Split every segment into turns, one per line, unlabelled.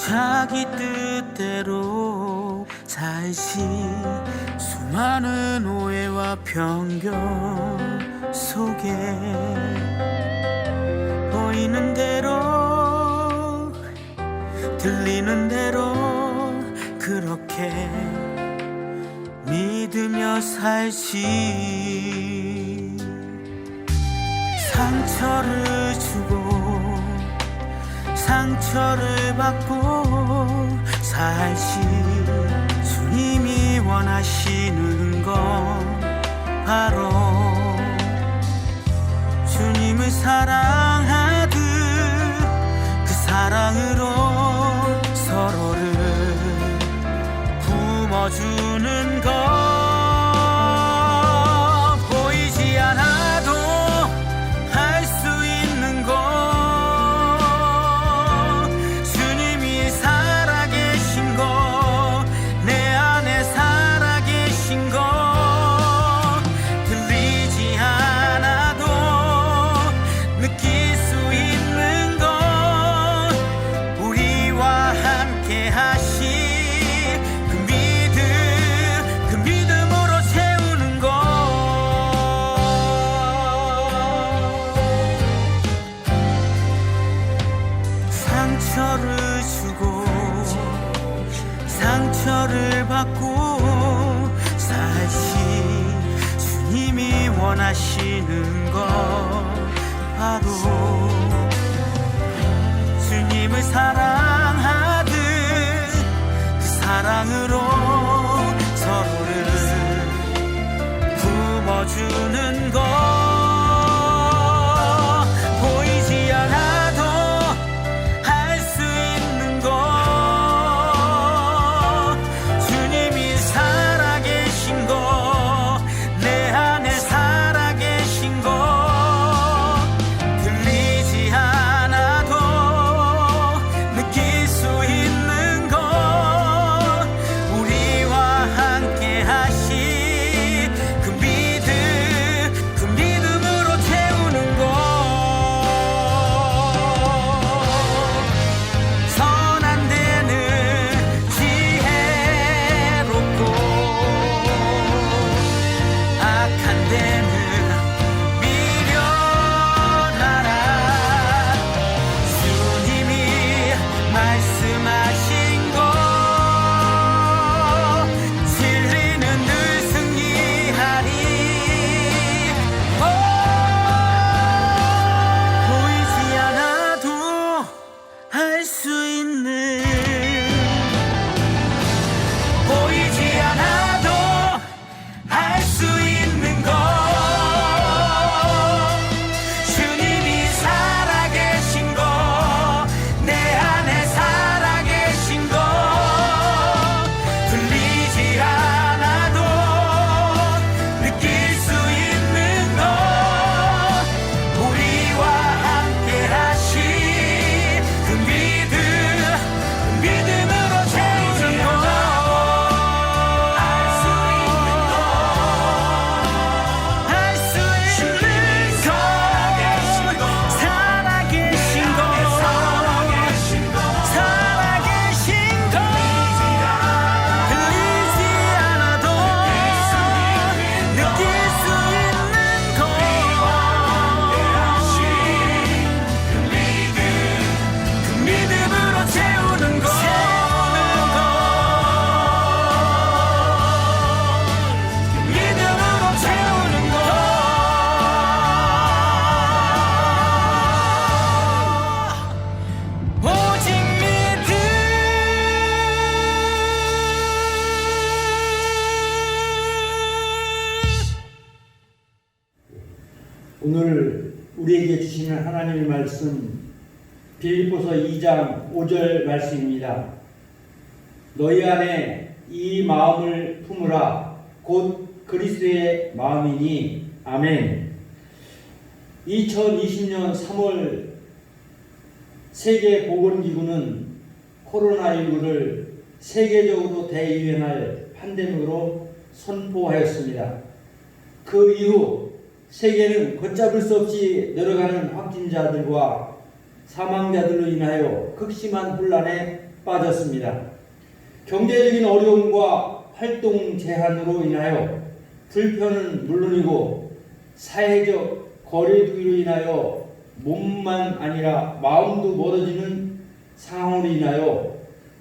자기 뜻대로 살시 수많은 오해와 편견 속에 보이는 대로 들리는 대로 그렇게 믿으며 살시 상처를 주고 상처를 받고 살시 주님이 원하시는 건 바로 주님을 사랑하듯 그 사랑으로 서로를 품어주는 것 보이지 않아도 할 수 있는 것 주님이 살아계신 것 내 안에 살아계신 것 들리지 않아도 느낄 수 있는 것 우리와 함께 하신 그 믿음으로 채우는 것 상처를 주고 상처를 받고 살시 주님이 원하시는 것 바로 주님을 사랑하듯 그 사랑으로 서로를 품어주는 것 보이지 않아도 할 수 있는 것 주님이 살아계신 것 내 안에 살아계신 것 들리지 않아도 느낄 수 있는 것 우리와 함께 하신 그 믿음으로 채우는 것 선한 데는 지혜롭고 악한 데는 미련하라 주님이 말씀하신 것 진리는 늘 승리하리 보이지 않아도 할 수 있는 보이지 않아도 할 수 있는 것 주님이 살아계신 것 내 안에 살아계신 것 들리지 않아도 느낄 수 있는 것 우리와 함께 하신 그 믿음으로 채우는 것 알 수 있는 것 할 수 있는 것 살아계신 것 살아계신 것 들리지 않아도 느낄 수 있는 것 그 믿음으로 채우는 것 믿음으로 채우는 것 오직 믿음
오늘 우리에게 주시는 하나님의 말씀 빌립보서 2장 5절 말씀입니다. 너희 안에 이 마음을 품으라 곧 그리스도의 마음이니 아멘. 2020년 3월 세계보건기구는 코로나19를 세계적으로 대유행할 팬데믹으로 선포하였습니다. 그 이후 세계는 걷잡을 수 없이 늘어가는 확진자들과 사망자들로 인하여 극심한 혼란에 빠졌습니다. 경제적인 어려움과 활동 제한으로 인하여 불편은 물론이고 사회적 거리두기로 인하여 몸만 아니라 마음도 멀어지는 상황으로 인하여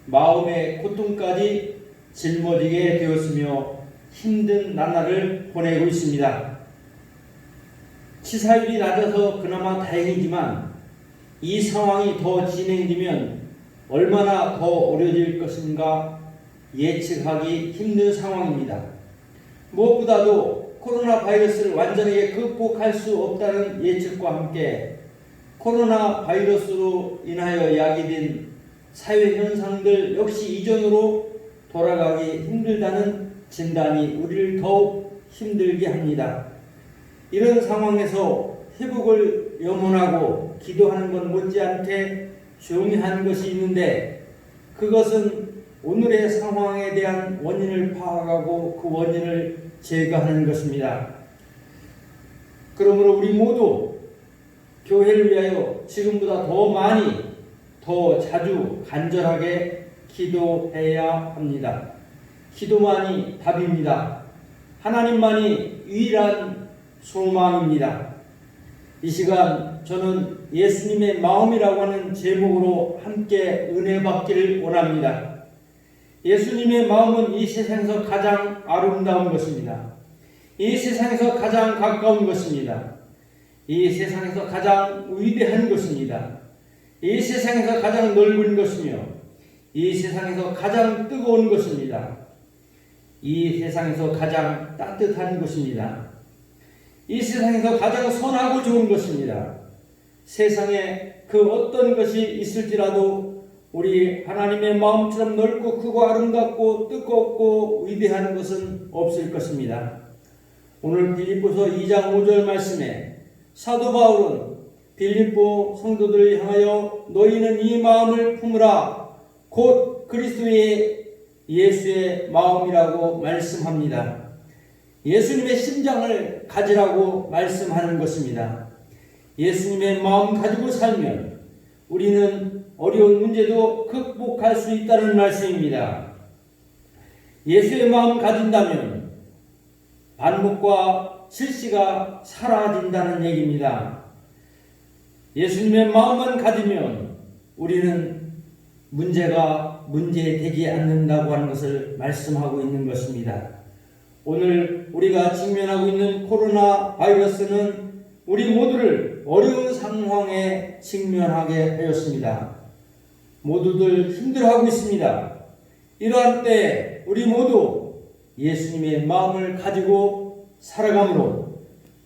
마음의 고통까지 짊어지게 되었으며 힘든 나날을 보내고 있습니다. 치사율이 낮아서 그나마 다행이지만 이 상황이 더 진행되면 얼마나 더 어려질 것인가 예측하기 힘든 상황입니다. 무엇보다도 코로나 바이러스를 완전하게 극복할 수 없다는 예측과 함께 코로나 바이러스로 인하여 야기된 사회 현상들 역시 이전으로 돌아가기 힘들다는 진단이 우리를 더욱 힘들게 합니다. 이런 상황에서 회복을 염원하고 기도하는 것 못지않게 중요한 것이 있는데 그것은 오늘의 상황에 대한 원인을 파악하고 그 원인을 제거하는 것입니다. 그러므로 우리 모두 교회를 위하여 지금보다 더 많이 더 자주 간절하게 기도해야 합니다. 기도만이 답입니다. 하나님만이 유일한 소망입니다. 이 시간 저는 예수님의 마음이라고 하는 제목으로 함께 은혜 받기를 원합니다. 예수님의 마음은 이 세상에서 가장 아름다운 것입니다. 이 세상에서 가장 가까운 것입니다. 이 세상에서 가장 위대한 것입니다. 이 세상에서 가장 넓은 것이며 이 세상에서 가장 뜨거운 것입니다. 이 세상에서 가장 따뜻한 것입니다. 이 세상에서 가장 선하고 좋은 것입니다. 세상에 그 어떤 것이 있을지라도 우리 하나님의 마음처럼 넓고 크고 아름답고 뜨겁고 위대한 것은 없을 것입니다. 오늘 빌립보서 2장 5절 말씀에 사도 바울은 빌립보 성도들을 향하여 너희는 이 마음을 품으라 곧 그리스도의 예수의 마음이라고 말씀합니다. 예수님의 심장을 가지라고 말씀하는 것입니다. 예수님의 마음 가지고 살면 우리는 어려운 문제도 극복할 수 있다는 말씀입니다. 예수의 마음 가진다면 반목과 질시가 사라진다는 얘기입니다. 예수님의 마음만 가지면 우리는 문제가 문제되지 않는다고 하는 것을 말씀하고 있는 것입니다. 오늘 우리가 직면하고 있는 코로나 바이러스는 우리 모두를 어려운 상황에 직면하게 하였습니다. 모두들 힘들어하고 있습니다. 이러한 때 우리 모두 예수님의 마음을 가지고 살아감으로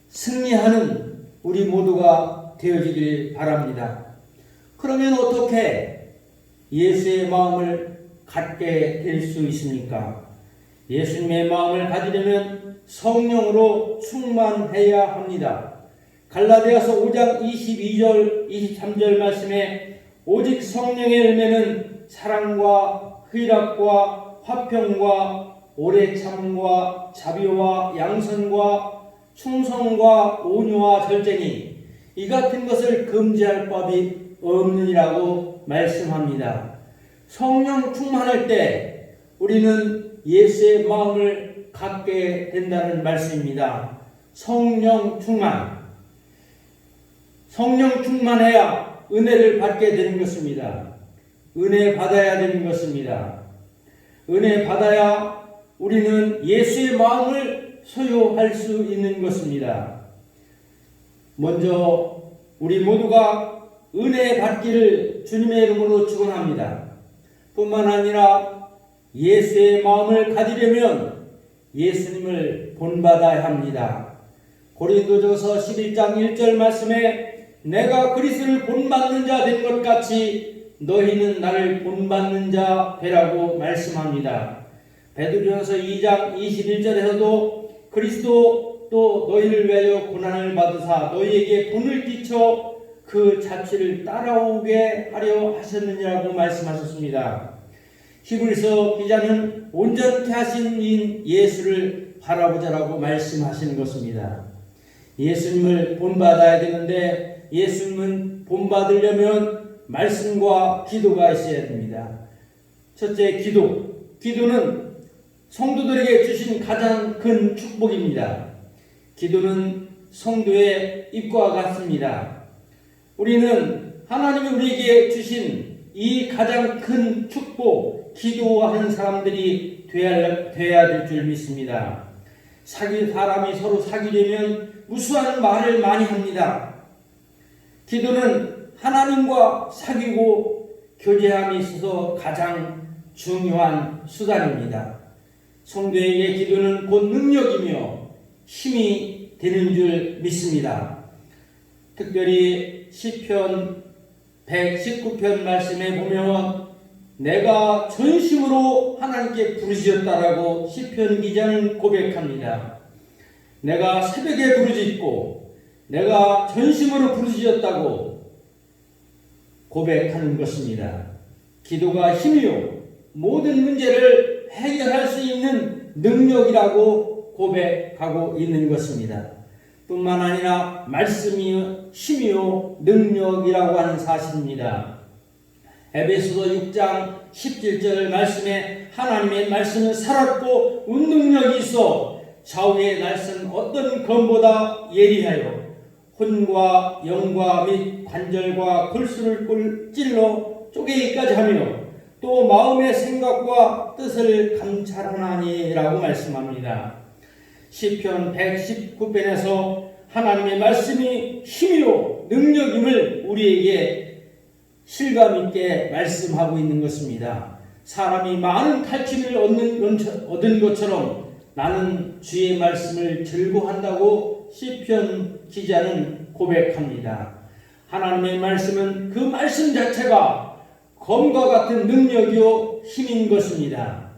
승리하는 우리 모두가 되어지길 바랍니다. 그러면 어떻게 예수의 마음을 갖게 될 수 있습니까? 예수님의 마음을 가지려면 성령으로 충만해야 합니다. 갈라디아서 5장 22절 23절 말씀에 오직 성령의 열매는 사랑과 의락과 화평과 오래 참과 자비와 양선과 충성과 온유와 절제니 이 같은 것을 금지할 법이 없느니라고 말씀합니다. 성령 충만할 때 우리는 예수의 마음을 갖게 된다는 말씀입니다. 성령 충만해야 은혜를 받게 되는 것입니다. 은혜 받아야 되는 것입니다. 은혜 받아야 우리는 예수의 마음을 소유할 수 있는 것입니다. 먼저 우리 모두가 은혜 받기를 주님의 이름으로 축원합니다. 뿐만 아니라 예수의 마음을 가지려면 예수님을 본받아야 합니다. 고린도전서 11장 1절 말씀에 내가 그리스도를 본받는 자 된 것 같이 너희는 나를 본받는 자 되라고 말씀합니다. 베드로전서 2장 21절에서도 그리스도 또 너희를 위하여 고난을 받으사 너희에게 본을 끼쳐 그 자취를 따라오게 하려 하셨느니라고 말씀하셨습니다. 히브리서 기자는 온전케 하신 인 예수를 바라보자라고 말씀하시는 것입니다. 예수님을 본받아야 되는데 예수님은 본받으려면 말씀과 기도가 있어야 됩니다. 첫째, 기도. 기도는 성도들에게 주신 가장 큰 축복입니다. 기도는 성도의 입과 같습니다. 우리는 하나님이 우리에게 주신 이 가장 큰 축복, 기도하는 사람들이 돼야 될 줄 믿습니다. 사람이 서로 사귀려면 무수한 말을 많이 합니다. 기도는 하나님과 사귀고 교제함에 있어서 가장 중요한 수단입니다. 성도에게 기도는 곧 능력이며 힘이 되는 줄 믿습니다. 특별히 시편 119편 말씀에 보면 내가 전심으로 하나님께 부르짖었다라고 시편 기자는 고백합니다. 내가 새벽에 부르짖고 내가 전심으로 부르짖었다고 고백하는 것입니다. 기도가 힘이요 모든 문제를 해결할 수 있는 능력이라고 고백하고 있는 것입니다. 뿐만 아니라 말씀이 힘이요 능력이라고 하는 사실입니다. 에베소서 6장 17절 말씀에 하나님의 말씀은 살았고 운능력이 있어 좌우의 날선 어떤 검보다 예리하여 혼과 영과 및 관절과 골수를 찔러 쪼개기까지 하며 또 마음의 생각과 뜻을 감찰하나니라고 말씀합니다. 시편 119편에서 하나님의 말씀이 힘이요 능력임을 우리에게 실감있게 말씀하고 있는 것입니다. 사람이 많은 탈취를 얻은 것처럼 나는 주의 말씀을 즐거워한다고 시편 기자는 고백합니다. 하나님의 말씀은 그 말씀 자체가 검과 같은 능력이요 힘인 것입니다.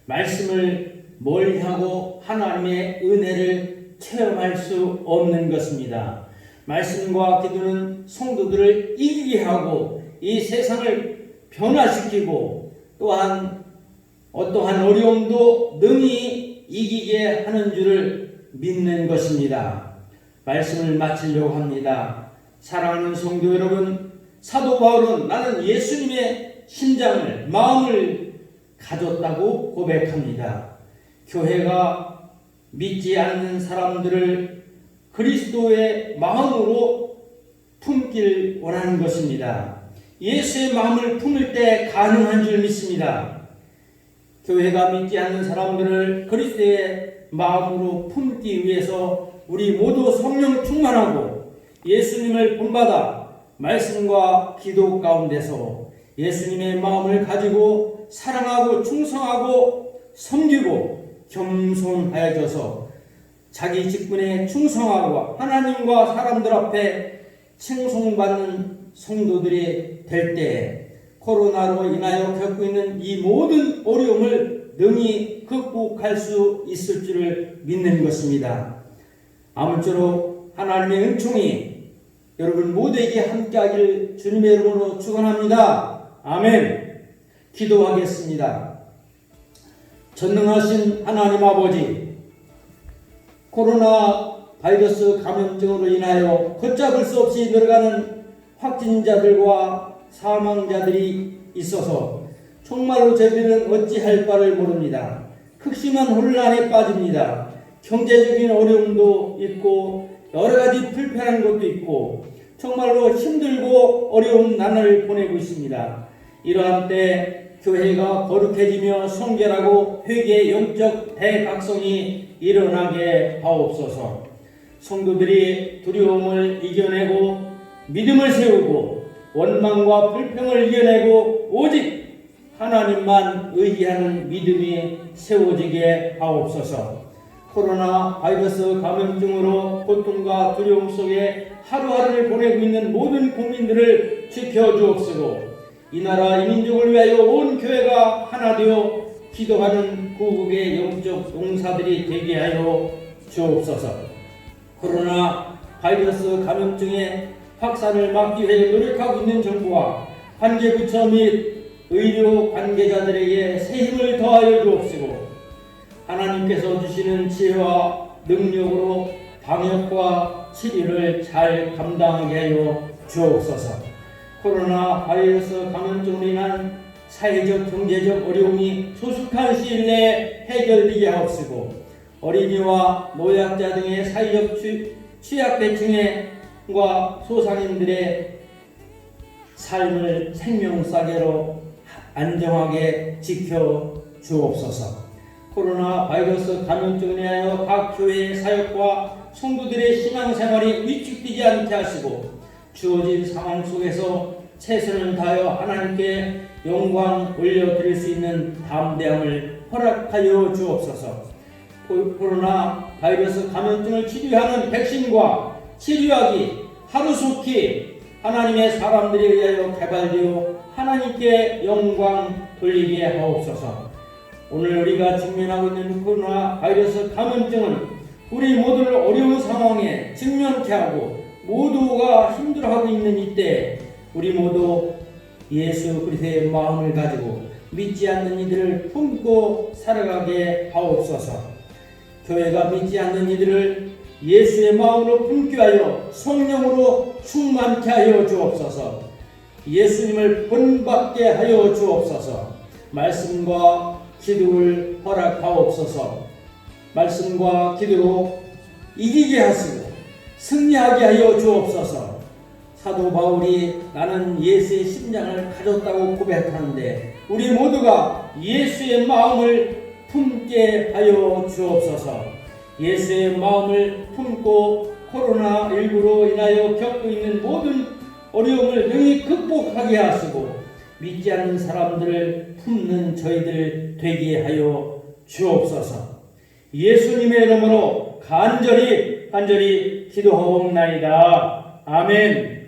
말씀을 멀리하고 하나님의 은혜를 체험할 수 없는 것입니다. 말씀과 기도는 성도들을 이기게 하고 이 세상을 변화시키고 또한 어떠한 어려움도 능히 이기게 하는 줄을 믿는 것입니다. 말씀을 마치려고 합니다. 사랑하는 성도 여러분, 사도 바울은 나는 예수님의 심장을 마음을 가졌다고 고백합니다. 교회가 믿지 않는 사람들을 그리스도의 마음으로 품길 원하는 것입니다. 예수의 마음을 품을 때 가능한 줄 믿습니다. 교회가 믿지 않는 사람들을 그리스도의 마음으로 품기 위해서 우리 모두 성령 충만하고 예수님을 본받아 말씀과 기도 가운데서 예수님의 마음을 가지고 사랑하고 충성하고 섬기고 겸손하여져서 자기 직분에 충성하고 하나님과 사람들 앞에 칭송받는 성도들이 될 때 코로나로 인하여 겪고 있는 이 모든 어려움을 능히 극복할 수 있을 줄을 믿는 것입니다. 아무쪼록 하나님의 은총이 여러분 모두에게 함께하기를 주님의 이름으로 축원합니다. 아멘. 기도하겠습니다. 전능하신 하나님 아버지, 코로나 바이러스 감염증으로 인하여 걷잡을 수 없이 늘어가는 확진자들과 사망자들이 있어서 정말로 저희들은 어찌할 바를 모릅니다. 극심한 혼란에 빠집니다. 경제적인 어려움도 있고 여러 가지 불편한 것도 있고 정말로 힘들고 어려운 나날을 보내고 있습니다. 이러한 때 교회가 거룩해지며 성결하고 회개의 영적 대각성이 일어나게 하옵소서. 성도들이 두려움을 이겨내고 믿음을 세우고 원망과 불평을 이겨내고 오직 하나님만 의지하는 믿음이 세워지게 하옵소서. 코로나 바이러스 감염증으로 고통과 두려움 속에 하루하루를 보내고 있는 모든 국민들을 지켜주옵시고 이 나라 이 민족을 위하여 온 교회가 하나 되어 기도하는 구국의 영적 용사들이 되게 하여 주옵소서. 코로나 바이러스 감염증의 확산을 막기 위해 노력하고 있는 정부와 관계부처 및 의료 관계자들에게 새 힘을 더하여 주옵시고 하나님께서 주시는 지혜와 능력으로 방역과 치료를 잘 감당하게 하여 주옵소서. 코로나 바이러스 감염증으로 인한 사회적 경제적 어려움이 소숙한 시일 내에 해결되게 하옵시고 어린이와 노약자 등의 사회적 취약계층과 소상인들의 삶을 생명사계로 안정하게 지켜 주옵소서. 코로나 바이러스 감염증에 인하여 각 교회의 사역과 성도들의 신앙생활이 위축되지 않게 하시고 주어진 상황 속에서 최선을 다하여 하나님께 영광 올려드릴 수 있는 담대함을 허락하여 주옵소서. 코로나 바이러스 감염증을 치료하는 백신과 치료약이 하루속히 하나님의 사람들에 의하여 개발되어 하나님께 영광 돌리게 하옵소서. 오늘 우리가 직면하고 있는 코로나 바이러스 감염증은 우리 모두를 어려운 상황에 직면케 하고 모두가 힘들어하고 있는 이때 우리 모두 예수 그리스도의 마음을 가지고 믿지 않는 이들을 품고 살아가게 하옵소서. 교회가 믿지 않는 이들을 예수의 마음으로 품게 하여 성령으로 충만케 하여 주옵소서. 예수님을 본받게 하여 주옵소서. 말씀과 기도를 허락하옵소서. 말씀과 기도로 이기게 하시고 승리하게 하여 주옵소서. 사도 바울이 나는 예수의 심장을 가졌다고 고백하는데 우리 모두가 예수의 마음을 품게 하여 주옵소서. 예수의 마음을 품고 코로나19로 인하여 겪고 있는 모든 어려움을 능히 극복하게 하시고 믿지 않는 사람들을 품는 저희들 되게 하여 주옵소서. 예수님의 이름으로 간절히 기도하옵나이다. 아멘.